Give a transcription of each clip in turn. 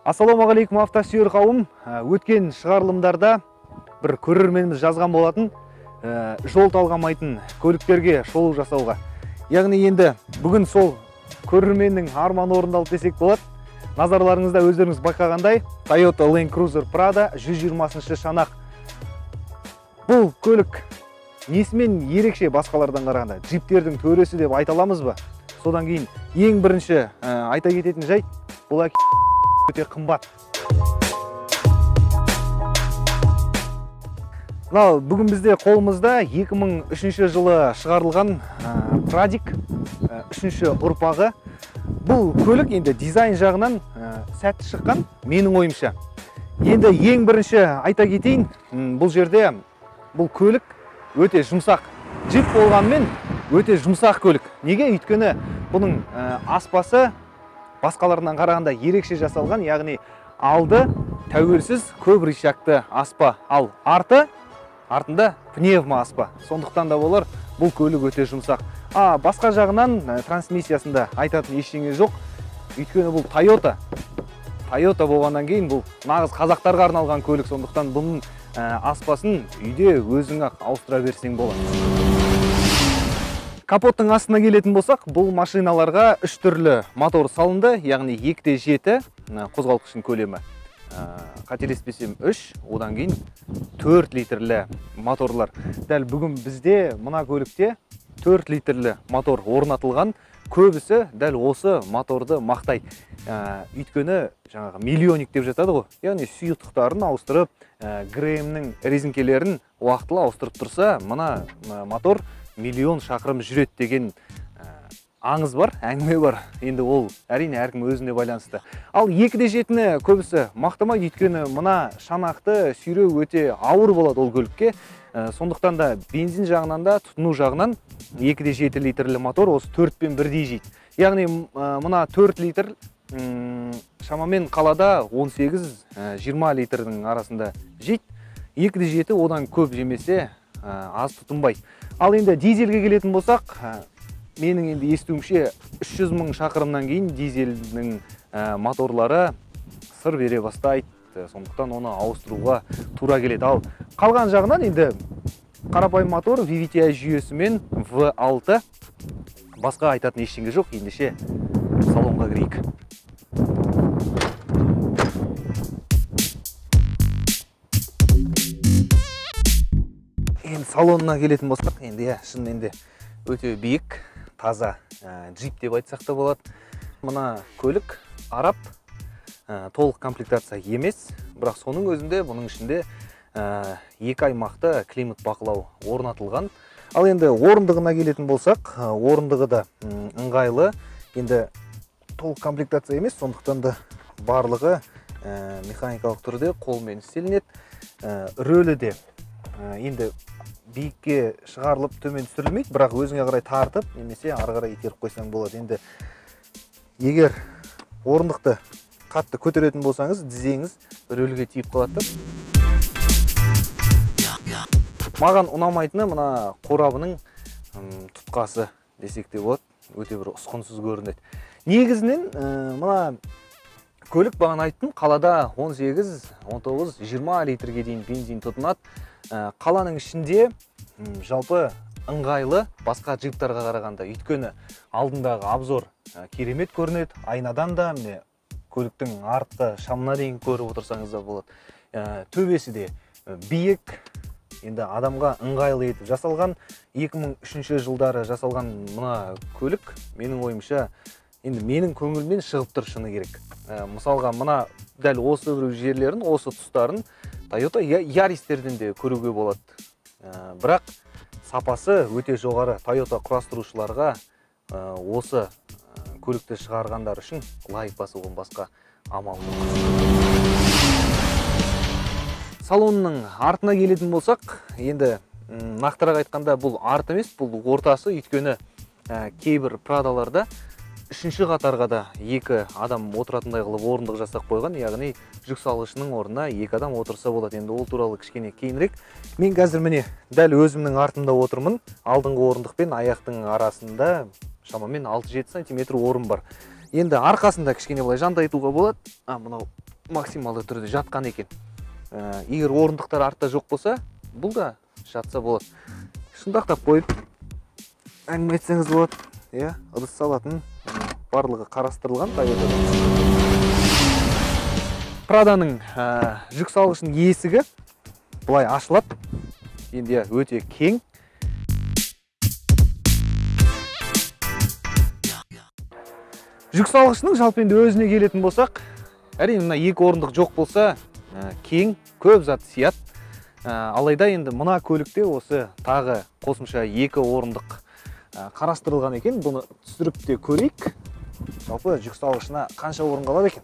Ассалаумағалейкум автосүйер қауым. Өткен шығарылымдарда бір көрерменіміз жазған болатын жол талғамайтын көліктерге шолу жасауға. Яғни енді бүгін сол көрерменнің арманы орындалды десек болады. Назарларыңызда өздеріңіз байқағандай Toyota Land Cruiser Prado 120-шы шанақ. Бұл көлік несімен ерекше басқалардан қарағанда? Джиптердің төресі деп айта аламыз ба? Содан кейін ең бірінші айта кететін жайт, бұл өте қымбат. Бүгін бізде қолымызда 2003 жылы шығарылған Pradик 3-ші ұрпағы. Бұл көлік енді дизайн жағынан сәтті шыққан, менің ойымша. Енді ең бірінші айта кетейін, бұл жерде бұл көлік өте жұмсақ. Джип болғанмен өте жұмсақ көлік. Неге? Өйткені бұның аспасы басқаларынан қарағанда ерекше жасалған, яғни алды тәуелсіз көп рычагты аспа, ал артында пневма аспа. Сондықтан да болар бұл көлік өте жұмсақ. Басқа жағынан трансмиссиясында айтатын ештеңе жоқ. Өйткені бұл Toyota болғаннан кейін бұл нағыз қазақтарға арналған көлік, сондықтан бұның аспасын үйде өзің-ақ ауыстыра берсең болады. Капоттың астына келетін болсақ, бұл машиналарға 3 түрлі мотор салынды, яғни 2.7 қозғалтқышын көлемі. Қателеспесем 3, одан кейін 4 литрлі моторлар. Дәл бүгін бізде мына көлікте 4 литрлі мотор орнатылған. Көбісі дәл осы моторды мақтай. Өйткені жаңағы миллионник деп жатады ғой. Яғни сұйықтықтарын ауыстырып, ГРМ-нің резинкелерін уақытылы ауыстырып тұрса, мына мотор миллион шақырым жүреді деген аңыз бар, әңгіме бар. Енді ол әрине әркім өзіне байланысты. Ал 2.7-ні көбісі мақтамайды, өйткені мына шанақты сүйреу өте ауыр болады ол көлікке. Сондықтан да бензин жағынан да, тұтыну жағынан 2.7 литрлі мотор осы 4-пен бірдей жейді. Яғни мына 4 литр шамамен қалада 18-20 литрдің арасында жейді. 2.7 одан көп жемесе аз тұтынбайды. Ал енді дизельге келетін болсақ, менің енді естуімше 300 мың шақырымнан кейін дизельдің моторлары сыр бере бастайды. Сондықтан оны ауыстыруға тура келеді. Ал қалған жағынан енді қарапайым мотор VVTi жүйесімен V6, басқа айтатын ештеңе жоқ. Ендеше салонға кірейік. Енді салонына келетін болсақ, енді шынымен де өте биік, таза джип деп айтсақ та болады. Мына көлік араб, толық комплектация емес, бірақ соның өзінде бұның ішінде 2 аймақты климат бақылау орнатылған. Ал енді орындығына келетін болсақ, орындығы да ыңғайлы, енді толық комплектация емес, сондықтан да барлығы механикалық түрде қолмен істелінеді. Рөлі де енді биікке шығарылып төмен түсірілмейді, бірақ өзіңе қарай тартып, немесе ары қарай итеріп қойсаң болады. Енді егер орындықты қатты көтеретін болсаңыз, тізеңіз рөлге тиіп қалады. Маған ұнамайтыны мына қорабының тұтқасы десек те болады, өте бір ұсқынсыз көрінеді. Негізінен мына көлік бағана айттым, қалада 18, 19, 20 литрге дейін бензин тұтынады. Қаланың ішінде жалпы ыңғайлы басқа джиптарға қарағанда, өйткені алдындағы обзор керемет көрінеді, айнадан да көліктің артқы шамына дейін көріп отырсаңыз да болады. Төбесі де биік, енді адамға ыңғайлы етіп жасалған. 2003 жылдары жасалған мына көлік менің ойымша енді менің көңілмен шығып тұр шыны керек. Мысалға мына дәл осы жерлерін, осы тұстарын Toyota Yarisтерден де көруге болады. Бірақ сапасы өте жоғары. Toyota құрастырушыларға осы көлікті шығарғандар үшін лайк басуға басқа амал жоқ. Салонның артына келетін болсақ, енді нақтырақ айтқанда бұл арт емес, бұл ортасы, өйткені кейбір Pradоларда 3-ші қатарға да 2 адам отыратындай қылып орындық жасақ қойған, яғни жүк салғышының орнына 2 адам отырса болады. Енді ол туралы кішкене кейінірек. Мен қазір міне дәл өзімнің артымда отырмын. Алдыңғы орындық пен аяқтың арасында шамамен 6-7 см орын бар. Енді арқасында кішкене былай жантайтуға болады. Мынау максималды түрде жатқан екен. Егер орындықтар артта жоқ болса, бұл да жатса болады. Шындақтап қойып әңгіме айтсаңыз болады. Ыдыс салатын барлығы қарастырылған Toyota'да. Праданың жүк салғышының есігі бұлай ашылады. Енді өте кең. Жүк салғышының жалпы енді өзіне келетін болсақ, әрине мына 2 орындық жоқ болса, кең, көп зат сият. Алайда енді мына көлікте осы тағы қосымша 2 орындық қарастырылған екен. Бұны түсіріп те көрейік. Жалпы жүк салғышына қанша орын қалады екен?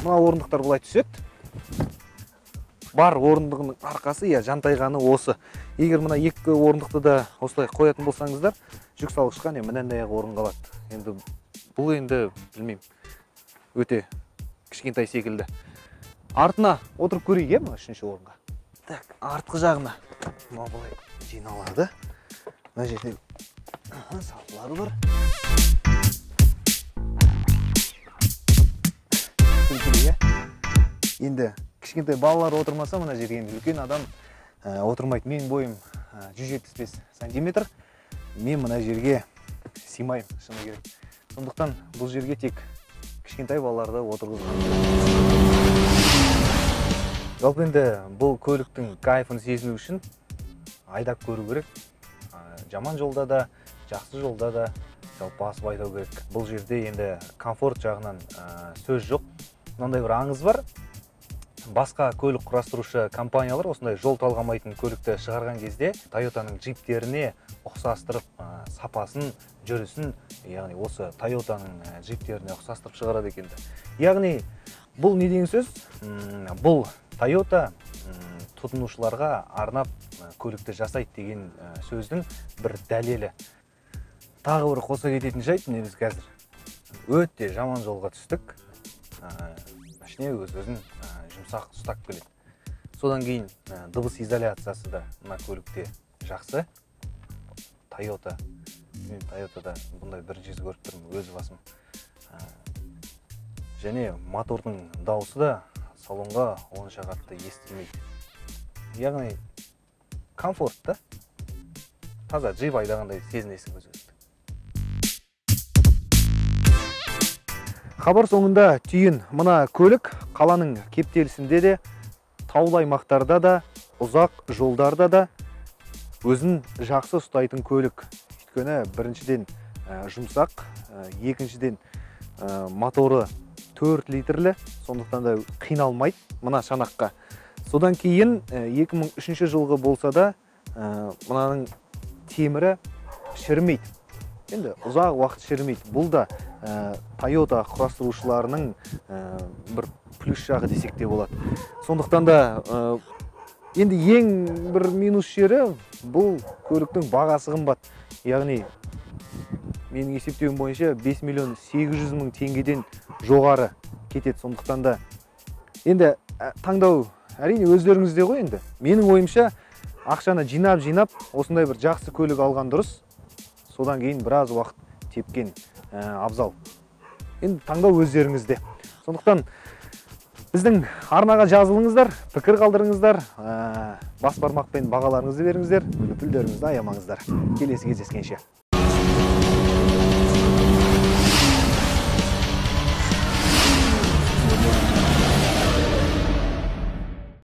Мына орындықтар бұлай түседі. Бар орындығының арқасы, жантайғаны осы. Егер мына 2 орындықты да осылай қоятын болсаңыздар, жүк салғышқа мынандай орын қалады. Енді бұл енді білмеймін, өте кішкентай секілді. Артына отырып көрейік, мына 3-ші орынға. Так, артқы жағына бұлай жиналады. Мына жерде сатылары бар. Енді кішкентай балалар отырмаса, мына жерге енді үлкен адам отырмайды. Мен бойым 175 сантиметр. Мен мына жерге сыймайым, шыны керек. Сондықтан бұл жерге тек кішкентай балаларды отырғызған. Жалпы енді бұл көліктің кайфын сезіну үшін айдап көру керек. Жаман жолда да, жақсы жолда да жалпы басып айдау керек. Бұл жерде енді комфорт жағынан сөз жоқ. Мынандай бір аңыз бар. Басқа көлік құрастырушы компаниялар осындай жол талғамайтын көлікті шығарған кезде Toyota'ның джиптеріне ұқсастырып, сапасын, жүрісін, яғни осы Toyota'ның джиптеріне ұқсастырып шығарады екенді. Яғни бұл не деген сөз? Бұл Toyota тұтынушыларға арнап көлікті жасайды деген сөздің бір дәлелі. Тағы бір қоса кететін жайт, біз қазір өте жаман жолға түстік. Машина өз-өзін жұмсақ ұстап келеді. Содан кейін дыбыс изоляциясы да мына көлікте жақсы. Toyota'да бұндай бірінші көріп тұрмын өз басым. Және мотордың дауысы да салонға онша қатты естілмейді. Яғни комфортты, таза джип айдағандай сезінесің өзіңізді. Хабар соңында түйін, мына көлік қаланың кептелісінде де, таулы аймақтарда да, ұзақ жолдарда да өзін жақсы ұстайтын көлік. Өйткені біріншіден жұмсақ, екіншіден моторы 4 литрлі, сондықтан да қиналмайды мына шанаққа. Содан кейін 2003 жылғы болса да, мынаның темірі шірімейді. Енді ұзақ уақыт шірімейді. Бұл да Toyota құрастырушыларының бір плюс жағы десек те болады. Сондықтан да енді ең бір минус жері бұл көліктің бағасы қымбат. Яғни менің есептеуім бойынша 5 миллион 800 мың теңгеден жоғары кетеді. Сондықтан да енді таңдау әрине өздеріңізде ғой енді. Менің ойымша ақшаны жинап осындай бір жақсы көлік алған дұрыс. Содан кейін біраз уақыт тепкен абзал. Енді таңдау өздеріңізде. Сондықтан біздің арнаға жазылыңыздар, пікір қалдырыңыздар, бас бармақпен бағаларыңызды беріңіздер, үмітлеріңізді аямаңыздар. Келесі кездескенше.